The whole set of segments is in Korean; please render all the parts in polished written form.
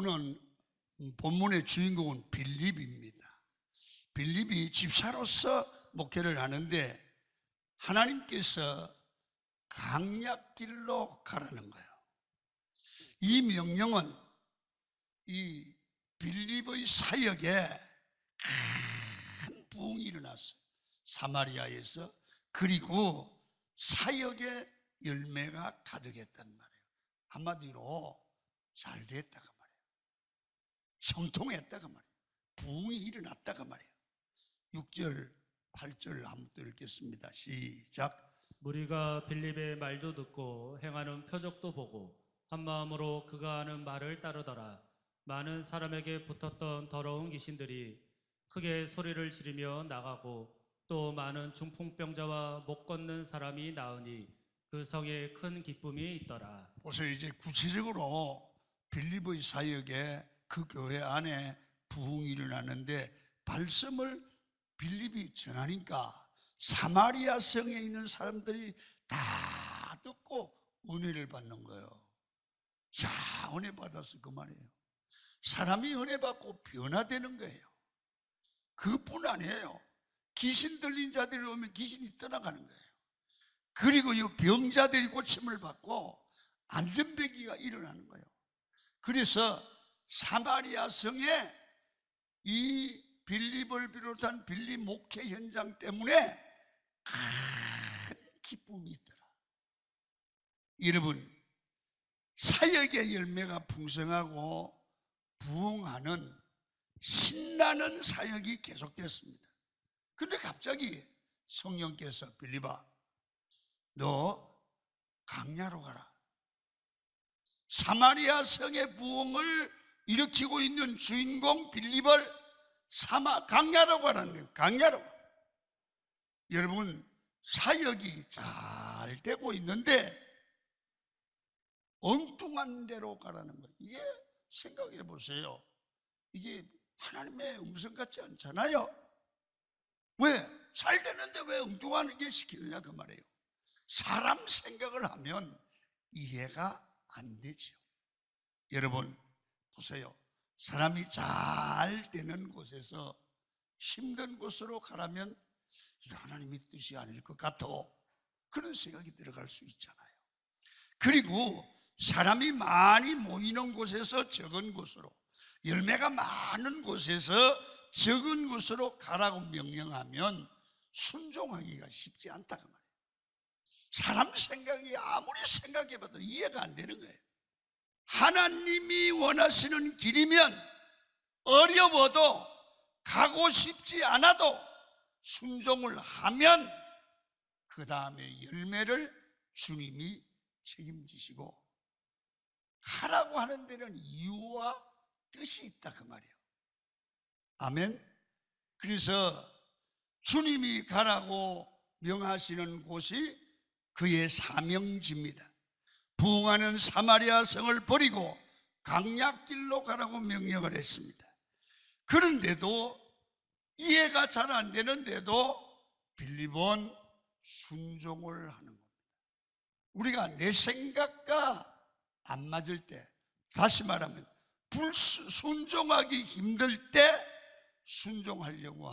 오늘 본문의 주인공은 빌립입니다. 빌립이 집사로서 목회를 하는데 하나님께서 강약길로 가라는 거예요. 이 명령은 이 빌립의 사역에 큰 부흥이 일어났어요. 사마리아에서. 그리고 사역의 열매가 가득했단 말이에요. 한마디로 잘 됐다가 말이에요. 형통했다가 말이에요. 부흥이 일어났다가 말이에요. 6절 8절 한번 읽겠습니다. 시작. 무리가 빌립의 말도 듣고 행하는 표적도 보고 한 마음으로 그가 하는 말을 따르더라. 많은 사람에게 붙었던 더러운 귀신들이 크게 소리를 지르며 나가고 또 많은 중풍병자와 못 걷는 사람이 나으니 그 성에 큰 기쁨이 있더라. 보세요. 이제 구체적으로 빌립의 사역에 그 교회 안에 부흥이 일어나는데 말씀을 빌립이 전하니까 사마리아 성에 있는 사람들이 다 듣고 은혜를 받는 거예요. 야, 은혜 받았어 그 말이에요. 사람이 은혜 받고 변화되는 거예요. 그뿐 아니에요. 귀신 들린 자들이 오면 귀신이 떠나가는 거예요. 그리고 이 병자들이 고침을 받고 안전배기가 일어나는 거예요. 그래서 사마리아 성에 이 빌립을 비롯한 빌립 목회 현장 때문에 큰 기쁨이 있더라. 여러분, 사역의 열매가 풍성하고 부흥하는 신나는 사역이 계속됐습니다. 근데 갑자기 성령께서 빌립아, 너 강야로 가라. 사마리아 성의 부흥을 일으키고 있는 주인공 빌립을 강야로 가라는 거예요. 강야로. 여러분, 사역이 잘 되고 있는데 엉뚱한 데로 가라는 거예요. 이게 생각해 보세요. 이게 하나님의 음성 같지 않잖아요. 왜? 잘 되는데 왜 엉뚱하게 시키느냐 그 말이에요. 사람 생각을 하면 이해가 안 되죠. 여러분 보세요. 사람이 잘 되는 곳에서 힘든 곳으로 가라면 이거 하나님의 뜻이 아닐 것 같아. 그런 생각이 들어갈 수 있잖아요. 그리고 사람이 많이 모이는 곳에서 적은 곳으로, 열매가 많은 곳에서 적은 곳으로 가라고 명령하면 순종하기가 쉽지 않다고 말이에요. 사람 생각이 아무리 생각해봐도 이해가 안 되는 거예요. 하나님이 원하시는 길이면 어려워도 가고 싶지 않아도 순종을 하면 그 다음에 열매를 주님이 책임지시고, 가라고 하는 데는 이유와 뜻이 있다 그 말이에요. 아멘. 그래서 주님이 가라고 명하시는 곳이 그의 사명지입니다. 부흥하는 사마리아 성을 버리고 강약길로 가라고 명령을 했습니다. 그런데도 이해가 잘 안 되는데도 빌립은 순종을 하는 겁니다. 우리가 내 생각과 안 맞을 때, 다시 말하면 순종하기 힘들 때 순종하려고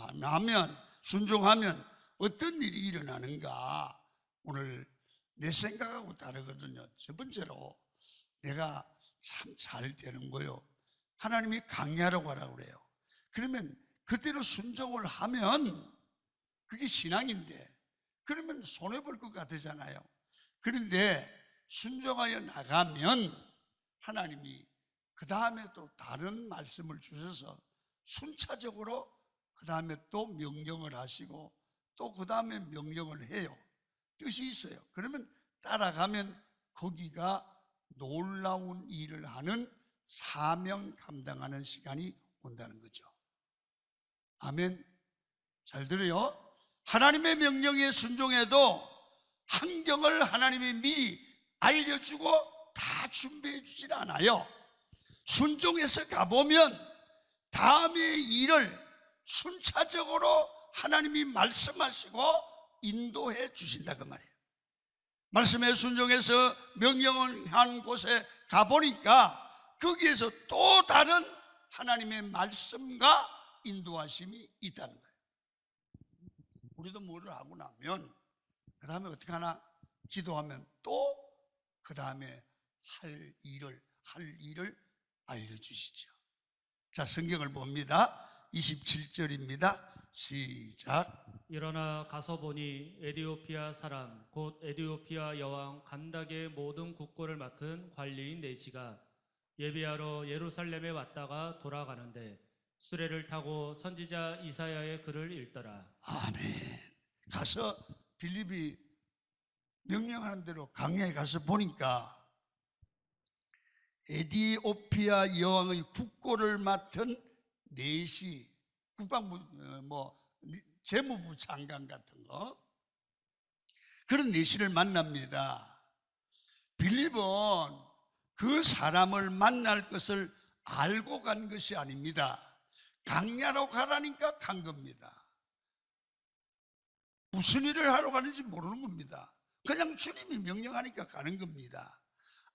순종하면 어떤 일이 일어나는가? 오늘 내 생각하고 다르거든요. 첫 번째로 내가 참 잘 되는 거요. 하나님이 강야로 가라고 그래요. 그러면 그대로 순종을 하면 그게 신앙인데, 그러면 손해볼 것 같으잖아요. 그런데 순종하여 나가면 하나님이 그 다음에 또 다른 말씀을 주셔서 순차적으로 그 다음에 또 명령을 하시고 또 그 다음에 명령을 해요. 뜻이 있어요. 그러면 따라가면 거기가 놀라운 일을 하는 사명 감당하는 시간이 온다는 거죠. 아멘. 잘 들어요. 하나님의 명령에 순종해도 환경을 하나님이 미리 알려주고 다 준비해 주질 않아요. 순종해서 가보면 다음의 일을 순차적으로 하나님이 말씀하시고 인도해 주신다 그 말이에요. 말씀에 순종해서 명령을 한 곳에 가보니까 거기에서 또 다른 하나님의 말씀과 인도하심이 있다는 거예요. 우리도 뭐를 하고 나면 그 다음에 어떻게 하나? 기도하면 또 그 다음에 할 일을 알려주시죠. 자, 성경을 봅니다. 27절입니다. 시작. 일어나 가서 보니 에디오피아 사람 곧 에디오피아 여왕 간닥의 모든 국고를 맡은 관리인 네시가 예비하러 예루살렘에 왔다가 돌아가는데 수레를 타고 선지자 이사야의 글을 읽더라. 아멘. 가서 빌립이 명령하는 대로 강야에 가서 보니까 에디오피아 여왕의 국고를 맡은 네시, 국방부 재무부 장관 같은 거, 그런 네시를 만납니다. 빌립은 그 사람을 만날 것을 알고 간 것이 아닙니다. 강야로 가라니까 간 겁니다. 무슨 일을 하러 가는지 모르는 겁니다. 그냥 주님이 명령하니까 가는 겁니다.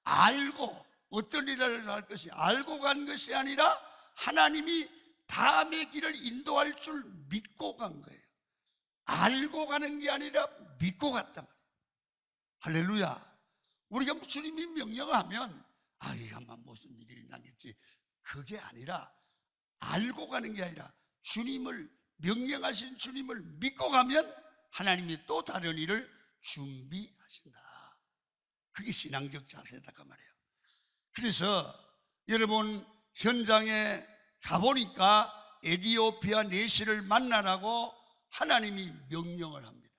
알고, 어떤 일을 할 것이 알고 간 것이 아니라 하나님이 다음의 길을 인도할 줄 믿고 간 거예요. 알고 가는 게 아니라 믿고 갔단 말이에요. 할렐루야. 우리가 주님이 명령을 하면 이가만 무슨 일이 나겠지, 그게 아니라 알고 가는 게 아니라 주님을, 명령하신 주님을 믿고 가면 하나님이 또 다른 일을 준비하신다. 그게 신앙적 자세다 그 말이에요. 그래서 여러분, 현장에 가보니까 에디오피아 네시를 만나라고 하나님이 명령을 합니다.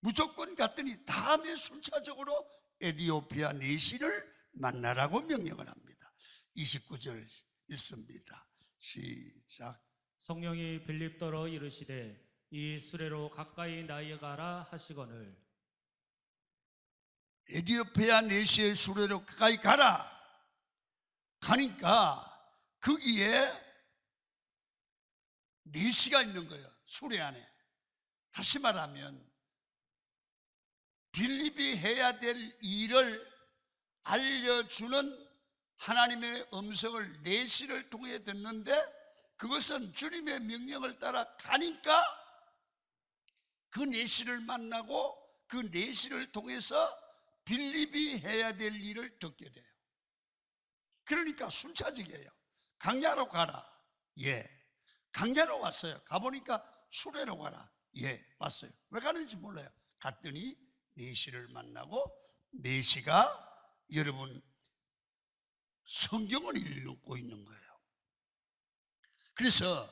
무조건 갔더니 다음에 순차적으로 에디오피아 네시를 만나라고 명령을 합니다. 29절 읽습니다. 시작. 성령이 빌립더러 이르시되 이 수레로 가까이 나아가라 하시거늘. 에디오피아 네시의 수레로 가까이 가라. 가니까 거기에 네시가 있는 거예요. 수레 안에. 다시 말하면 빌립이 해야 될 일을 알려주는 하나님의 음성을 네시를 통해 듣는데, 그것은 주님의 명령을 따라 가니까 그 네시를 만나고 그 네시를 통해서 빌립이 해야 될 일을 듣게 돼요. 그러니까 순차적이에요. 강야로 가라. 예. 강야로 왔어요. 가보니까 수레로 가라. 예. 왔어요. 왜 가는지 몰라요. 갔더니 네시를 만나고, 네시가 여러분 성경을 읽고 있는 거예요. 그래서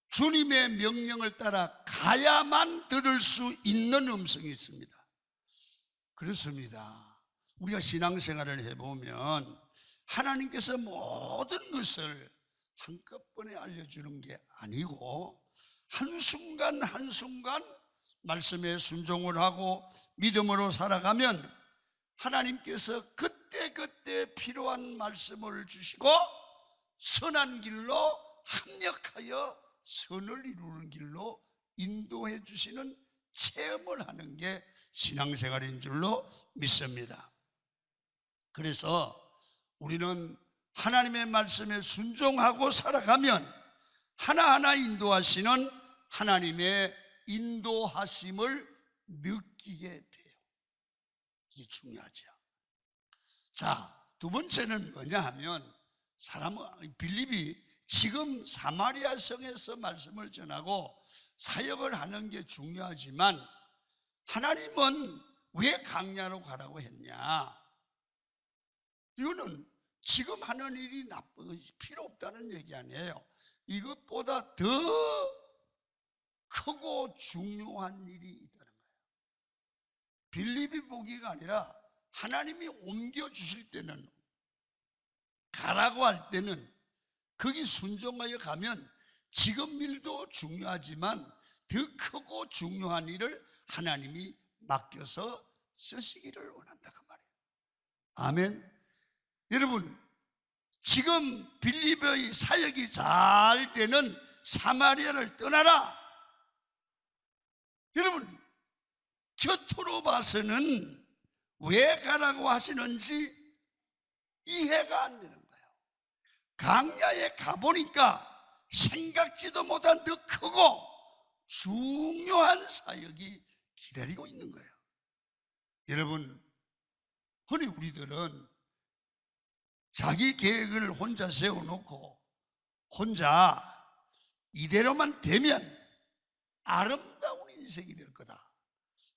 주님의 명령을 따라 가야만 들을 수 있는 음성이 있습니다. 그렇습니다. 우리가 신앙생활을 해보면 하나님께서 모든 것을 한꺼번에 알려주는 게 아니고 한순간 한순간 말씀에 순종을 하고 믿음으로 살아가면 하나님께서 그때그때 필요한 말씀을 주시고 선한 길로 합력하여 선을 이루는 길로 인도해 주시는 체험을 하는 게 신앙생활인 줄로 믿습니다. 그래서 우리는 하나님의 말씀에 순종하고 살아가면 하나하나 인도하시는 하나님의 인도하심을 느끼게 돼요. 이게 중요하죠. 자, 두 번째는 뭐냐 하면, 빌립이 지금 사마리아 성에서 말씀을 전하고 사역을 하는 게 중요하지만, 하나님은 왜 강야로 가라고 했냐? 이거는 지금 하는 일이 필요 없다는 얘기 아니에요. 이것보다 더 크고 중요한 일이 있다는 거예요. 빌립이 보기가 아니라 하나님이 옮겨주실 때는, 가라고 할 때는 거기 순종하여 가면 지금 일도 중요하지만 더 크고 중요한 일을 하나님이 맡겨서 쓰시기를 원한다 그 말이에요. 아멘. 여러분, 지금 빌립의 사역이 잘 되는 사마리아를 떠나라. 여러분, 겉으로 봐서는 왜 가라고 하시는지 이해가 안 되는 거예요. 강야에 가보니까 생각지도 못한 더 크고 중요한 사역이 기다리고 있는 거예요. 여러분, 흔히 우리들은 자기 계획을 혼자 세워놓고 혼자 이대로만 되면 아름다운 인생이 될 거다,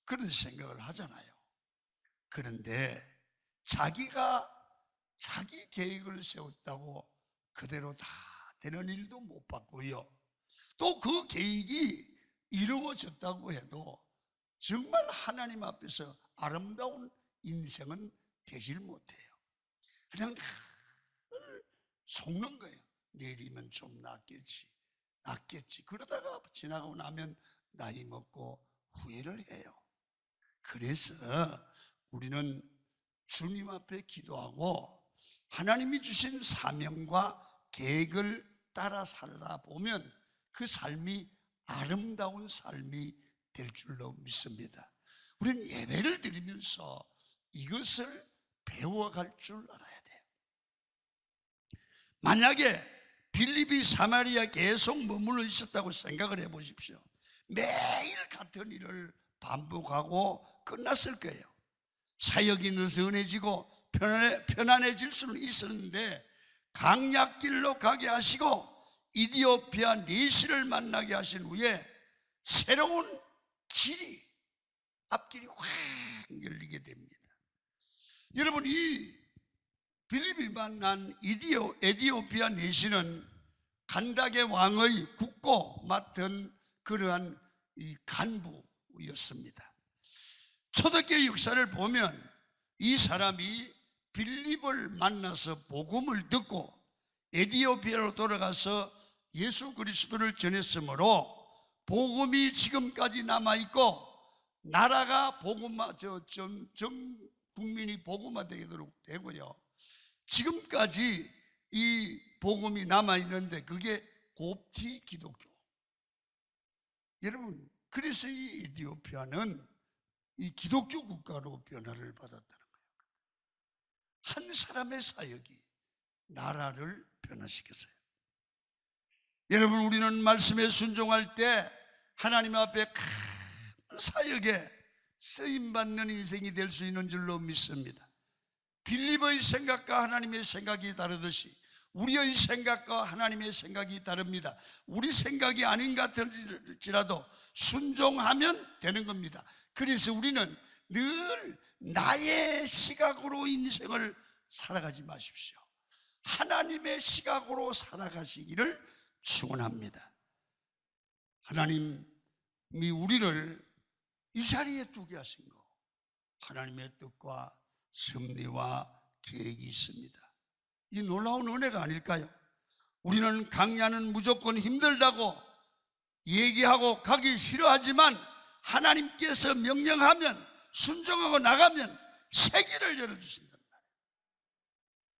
그런 생각을 하잖아요. 그런데 자기가 자기 계획을 세웠다고 그대로 다 되는 일도 못 봤고요, 또 그 계획이 이루어졌다고 해도 정말 하나님 앞에서 아름다운 인생은 되질 못해요. 그냥 늘 속는 거예요. 내일이면 좀 낫겠지. 그러다가 지나가고 나면 나이 먹고 후회를 해요. 그래서 우리는 주님 앞에 기도하고 하나님이 주신 사명과 계획을 따라 살다 보면 그 삶이 아름다운 삶이 될 줄로 믿습니다. 우리는 예배를 드리면서 이것을 배워갈 줄 알아야 돼요. 만약에 빌립이 사마리아 계속 머물러 있었다고 생각을 해보십시오. 매일 같은 일을 반복하고 끝났을 거예요. 사역이 느슨해지고 편안해질 수는 있었는데 강약길로 가게 하시고 이디오피아 내시를 만나게 하신 후에 새로운 앞길이 확 열리게 됩니다. 여러분, 이 빌립이 만난 에디오피아 내시는 간닥의 왕의 국고 맡은 그러한 이 간부였습니다. 초대교회 역사를 보면 이 사람이 빌립을 만나서 복음을 듣고 에디오피아로 돌아가서 예수 그리스도를 전했으므로 복음이 지금까지 남아있고 나라가 전 국민이 복음화되도록 되고요, 지금까지 이 복음이 남아있는데 그게 곱티 기독교. 여러분, 그래서 이 에디오피아는 이 기독교 국가로 변화를 받았다는 거예요. 한 사람의 사역이 나라를 변화시켰어요. 여러분, 우리는 말씀에 순종할 때 하나님 앞에 큰 사역에 쓰임받는 인생이 될 수 있는 줄로 믿습니다. 빌립의 생각과 하나님의 생각이 다르듯이 우리의 생각과 하나님의 생각이 다릅니다. 우리 생각이 아닌 것 같을지라도 순종하면 되는 겁니다. 그래서 우리는 늘 나의 시각으로 인생을 살아가지 마십시오. 하나님의 시각으로 살아가시기를 축원합니다. 하나님이 우리를 이 자리에 두게 하신 거, 하나님의 뜻과 섭리와 계획이 있습니다. 이 놀라운 은혜가 아닐까요? 우리는 강야는 무조건 힘들다고 얘기하고 가기 싫어하지만 하나님께서 명령하면 순종하고 나가면 세기를 열어주신단 말이에요.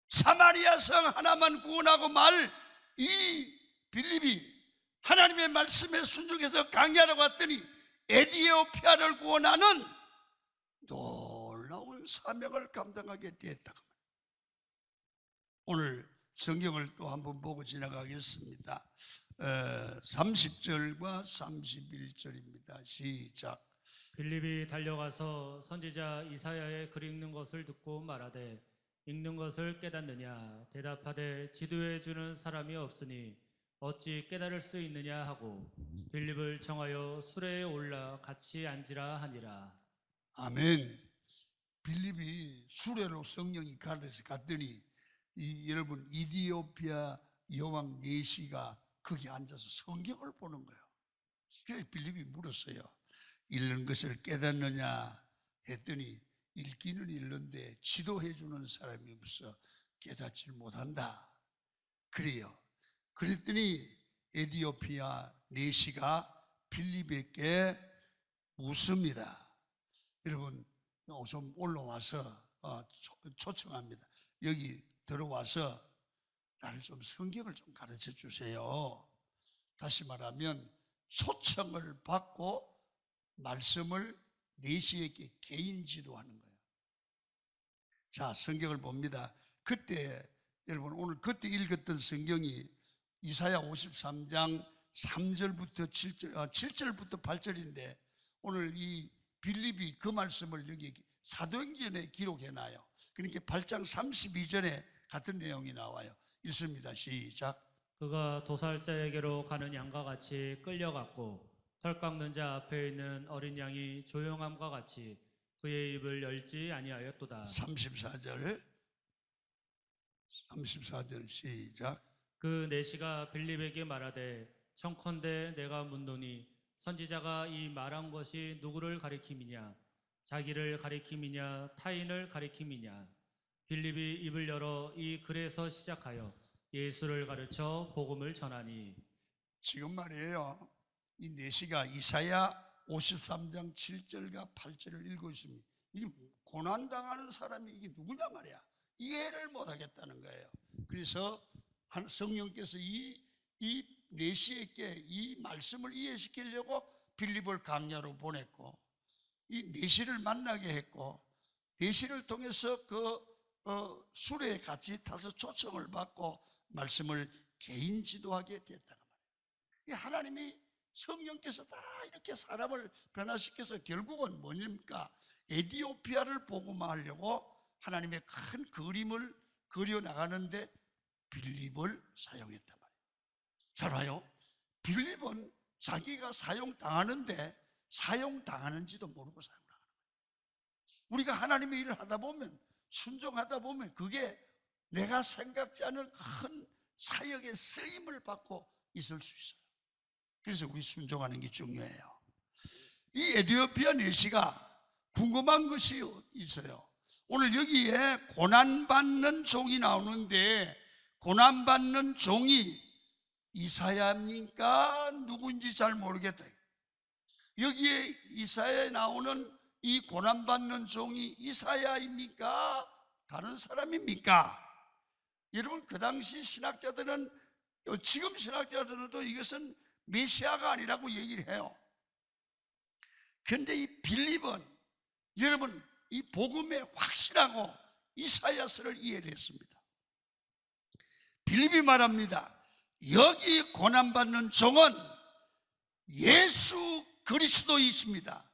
사마리아 성 하나만 구원하고 말 이 빌립이 하나님의 말씀에 순종해서 강야로 갔더니 에디오피아를 구원하는 놀라운 사명을 감당하게 되었다. 오늘 성경을 또 한번 보고 지나가겠습니다. 30절과 31절입니다. 시작. 빌립이 달려가서 선지자 이사야의 글 읽는 것을 듣고 말하되 읽는 것을 깨닫느냐 대답하되 지도해 주는 사람이 없으니 어찌 깨달을 수 있느냐 하고 빌립을 청하여 수레에 올라 같이 앉으라 하니라. 아멘. 빌립이 수레로 성령이 가르쳐 갔더니 여러분 이디오피아 여왕 네시가 거기 앉아서 성경을 보는 거예요. 그래서 빌립이 물었어요. 읽는 것을 깨닫느냐 했더니 읽기는 읽는데 지도해 주는 사람이 없어 깨닫지 못한다. 그래요. 그랬더니 에디오피아 네시가 빌립에게 묻습니다. 여러분 좀 올라와서 초청합니다. 여기 들어와서 나를 좀 성경을 좀 가르쳐 주세요. 다시 말하면 초청을 받고 말씀을 네시에게 개인 지도하는 거예요. 자, 성경을 봅니다. 그때 여러분 오늘 그때 읽었던 성경이 이사야 53장 3절부터 7절부터 8절인데 오늘 이 빌립이 그 말씀을 여기 사도행전에 기록해놔요. 그러니까 8장 32절에 같은 내용이 나와요. 읽습니다. 시작. 그가 도살자에게로 가는 양과 같이 끌려갔고 털 깎는 자 앞에 있는 어린 양이 조용함과 같이 그의 입을 열지 아니하였도다. 34절 시작. 그 내시가 빌립에게 말하되 청컨대 내가 묻노니 선지자가 이 말한 것이 누구를 가리킴이냐 자기를 가리킴이냐 타인을 가리킴이냐. 빌립이 입을 열어 이 글에서 시작하여 예수를 가르쳐 복음을 전하니. 지금 말이에요. 이 내시가 이사야 53장 7절과 8절을 읽고 있습니다. 이게 고난당하는 사람이 이게 누구냐 말이야. 이해를 못하겠다는 거예요. 그래서 성령께서 이 내시에게 이 말씀을 이해시키려고 빌립을 강야로 보냈고 이 내시를 만나게 했고 내시를 통해서 수레에 같이 타서 초청을 받고 말씀을 개인 지도하게 됐다는 말이에요. 이 하나님이 성령께서 다 이렇게 사람을 변화시켜서 결국은 뭐입니까? 에디오피아를 복음화하려고 하나님의 큰 그림을 그려나가는데 빌립을 사용했단 말이에요. 잘 봐요. 빌립은 자기가 사용당하는데 사용당하는지도 모르고 사용당하는 거예요. 우리가 하나님의 일을 하다 보면 순종하다 보면 그게 내가 생각지 않은 큰 사역의 쓰임을 받고 있을 수 있어요. 그래서 우리 순종하는 게 중요해요. 이 에디오피아 내시가 궁금한 것이 있어요. 오늘 여기에 고난받는 종이 나오는데 고난받는 종이 이사야입니까? 누군지 잘 모르겠다. 여기에 이사야에 나오는 이 고난받는 종이 이사야입니까? 다른 사람입니까? 여러분 그 당시 신학자들은 지금 신학자들도 이것은 메시아가 아니라고 얘기를 해요. 그런데 이 빌립은 여러분 이 복음에 확실하고 이사야서를 이해를 했습니다. 빌립이 말합니다. 여기 고난받는 종은 예수 그리스도이십니다.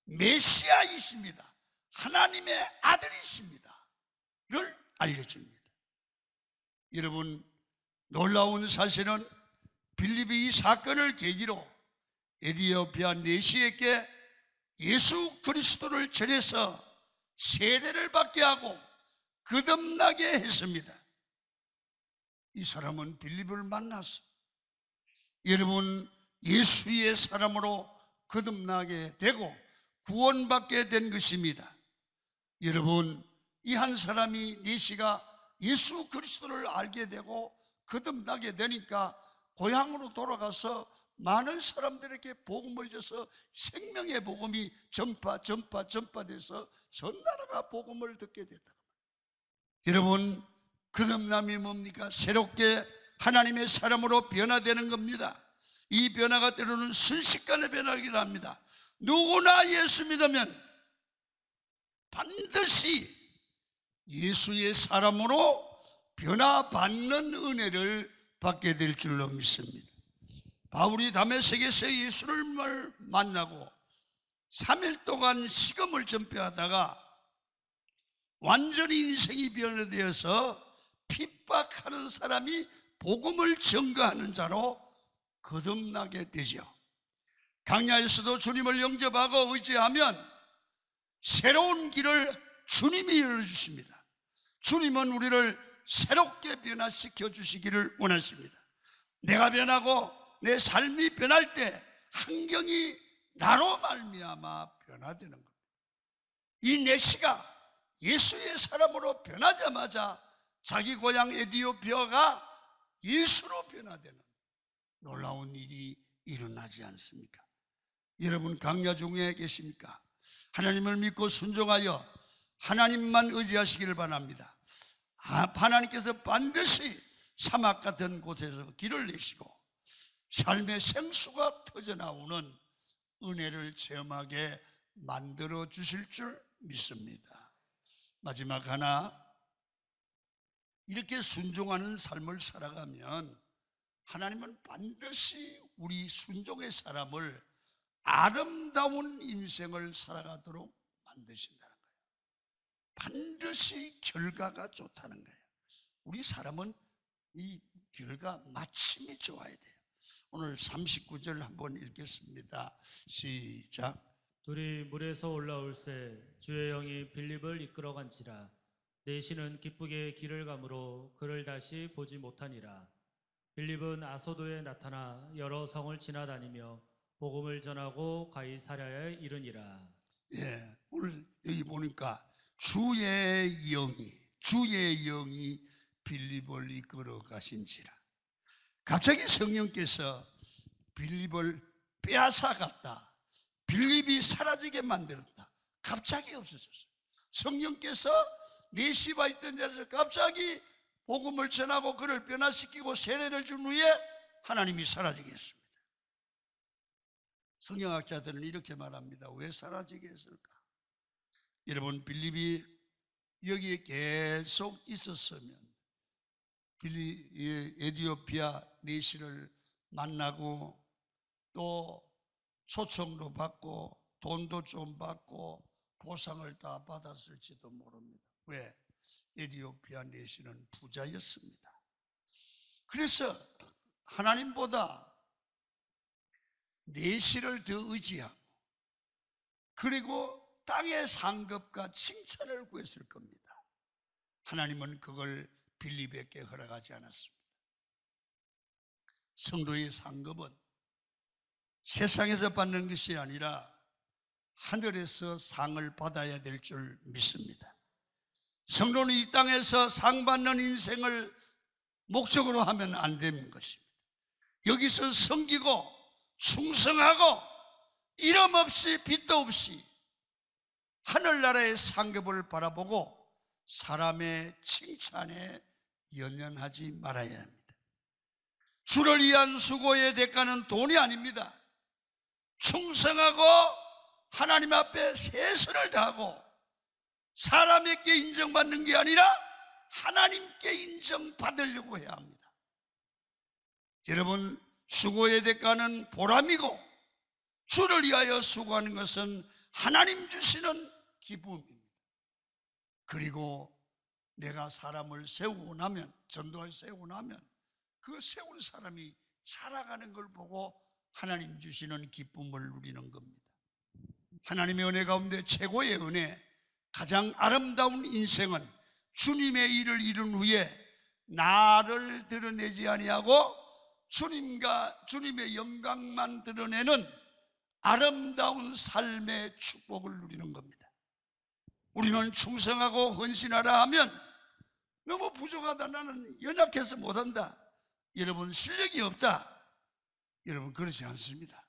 메시아이십니다. 하나님의 아들이십니다. 를 알려줍니다. 여러분 놀라운 사실은 빌립이 이 사건을 계기로 에디오피아 내시에게 예수 그리스도를 전해서 세례를 받게 하고 거듭나게 했습니다. 이 사람은 빌립을 만났어. 여러분 예수의 사람으로 거듭나게 되고 구원받게 된 것입니다. 여러분 이 한 사람이 내시가 예수 그리스도를 알게 되고 거듭나게 되니까 고향으로 돌아가서 많은 사람들에게 복음을 줘서 생명의 복음이 전파돼서 전 나라가 복음을 듣게 됐다. 여러분 거듭남이 뭡니까? 새롭게 하나님의 사람으로 변화되는 겁니다. 이 변화가 때로는 순식간에 변하기도 합니다. 누구나 예수 믿으면 반드시 예수의 사람으로 변화받는 은혜를 받게 될 줄로 믿습니다. 바울이 다메섹에서 예수를 만나고 3일 동안 식음을 전폐하다가 완전히 인생이 변화되어서 핍박하는 사람이 복음을 전가하는 자로 거듭나게 되죠. 강야에서도 주님을 영접하고 의지하면 새로운 길을 주님이 열어주십니다. 주님은 우리를 새롭게 변화시켜 주시기를 원하십니다. 내가 변하고 내 삶이 변할 때 환경이 나로 말미암아 변화되는 겁니다. 이 내시가 예수의 사람으로 변하자마자 자기 고향 에디오피아가 예수로 변화되는 놀라운 일이 일어나지 않습니까? 여러분 강야 중에 계십니까? 하나님을 믿고 순종하여 하나님만 의지하시기를 바랍니다. 하나님께서 반드시 사막 같은 곳에서 길을 내시고 삶의 생수가 터져나오는 은혜를 체험하게 만들어 주실 줄 믿습니다. 마지막 하나, 이렇게 순종하는 삶을 살아가면 하나님은 반드시 우리 순종의 사람을 아름다운 인생을 살아가도록 만드신다는 거예요. 반드시 결과가 좋다는 거예요. 우리 사람은 이 결과 마침이 좋아야 돼요. 오늘 39절 한번 읽겠습니다. 시작. 둘이 물에서 올라올새 주의 영이 빌립을 이끌어간지라. 내시는 기쁘게 길을 가므로 그를 다시 보지 못하니라. 빌립은 아소도에 나타나 여러 성을 지나다니며 복음을 전하고 가이사랴에 이르니라. 예, 오늘 여기 보니까 주의 영이 빌립을 이끌어 가신지라. 갑자기 성령께서 빌립을 빼앗아 갔다. 빌립이 사라지게 만들었다. 갑자기 없어졌어요. 성령께서 내시바 있던 자리에서 갑자기 복음을 전하고 그를 변화시키고 세례를 준 후에 하나님이 사라지게 했습니다. 성경학자들은 이렇게 말합니다. 왜 사라지게 했을까? 여러분, 빌립이 여기에 계속 있었으면 에디오피아 내시를 만나고 또 초청도 받고 돈도 좀 받고 보상을 다 받았을지도 모릅니다. 왜? 에디오피아 내시는 부자였습니다. 그래서 하나님보다 내시를 더 의지하고 그리고 땅의 상급과 칭찬을 구했을 겁니다. 하나님은 그걸 빌립에게 허락하지 않았습니다. 성도의 상급은 세상에서 받는 것이 아니라 하늘에서 상을 받아야 될 줄 믿습니다. 성도는 이 땅에서 상 받는 인생을 목적으로 하면 안 되는 것입니다. 여기서 섬기고 충성하고 이름 없이 빚도 없이 하늘나라의 상급을 바라보고 사람의 칭찬에 연연하지 말아야 합니다. 주를 위한 수고의 대가는 돈이 아닙니다. 충성하고 하나님 앞에 최선을 다하고 사람에게 인정받는 게 아니라 하나님께 인정받으려고 해야 합니다. 여러분, 수고의 대가는 보람이고 주를 위하여 수고하는 것은 하나님 주시는 기쁨입니다. 그리고 내가 사람을 세우고 나면, 전도에 세우고 나면 그 세운 사람이 살아가는 걸 보고 하나님 주시는 기쁨을 누리는 겁니다. 하나님의 은혜 가운데 최고의 은혜, 가장 아름다운 인생은 주님의 일을 이룬 후에 나를 드러내지 아니하고 주님의 영광만 드러내는 아름다운 삶의 축복을 누리는 겁니다. 우리는 충성하고 헌신하라 하면 너무 부족하다, 나는 연약해서 못한다, 여러분 실력이 없다, 여러분 그렇지 않습니다.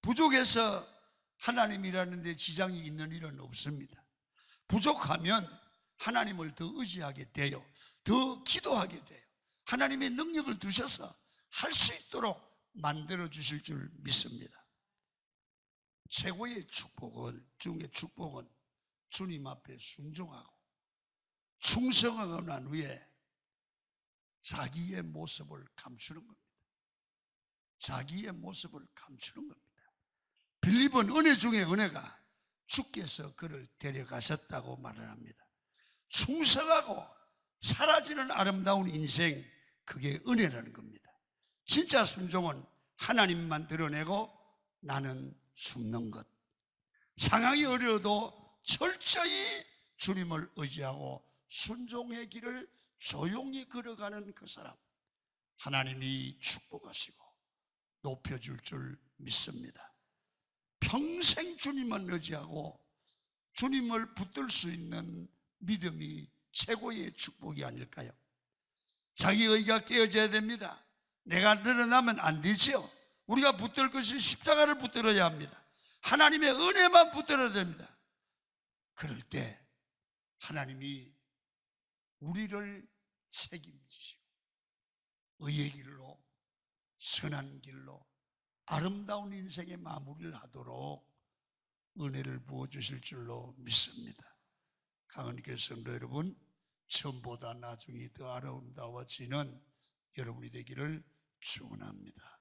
부족해서 하나님이라는 데 지장이 있는 일은 없습니다. 부족하면 하나님을 더 의지하게 돼요. 더 기도하게 돼요. 하나님의 능력을 두셔서 할 수 있도록 만들어 주실 줄 믿습니다. 최고의 축복은 주님 앞에 순종하고 충성하고 난 후에 자기의 모습을 감추는 겁니다. 자기의 모습을 감추는 겁니다. 빌립은 은혜 중에 은혜가 주께서 그를 데려가셨다고 말을 합니다. 충성하고 사라지는 아름다운 인생, 그게 은혜라는 겁니다. 진짜 순종은 하나님만 드러내고 나는 숨는 것. 상황이 어려워도 철저히 주님을 의지하고 순종의 길을 조용히 걸어가는 그 사람, 하나님이 축복하시고 높여줄 줄 믿습니다. 평생 주님만 의지하고 주님을 붙들 수 있는 믿음이 최고의 축복이 아닐까요? 자기 의가 깨어져야 됩니다. 내가 늘어나면 안 되지요. 우리가 붙들 것이 십자가를 붙들어야 합니다. 하나님의 은혜만 붙들어야 됩니다. 그럴 때 하나님이 우리를 책임지시고 의의 길로, 선한 길로 아름다운 인생의 마무리를 하도록 은혜를 부어주실 줄로 믿습니다. 강은교회 성도 여러분, 처음보다 나중이 더 아름다워지는 여러분이 되기를 축원합니다.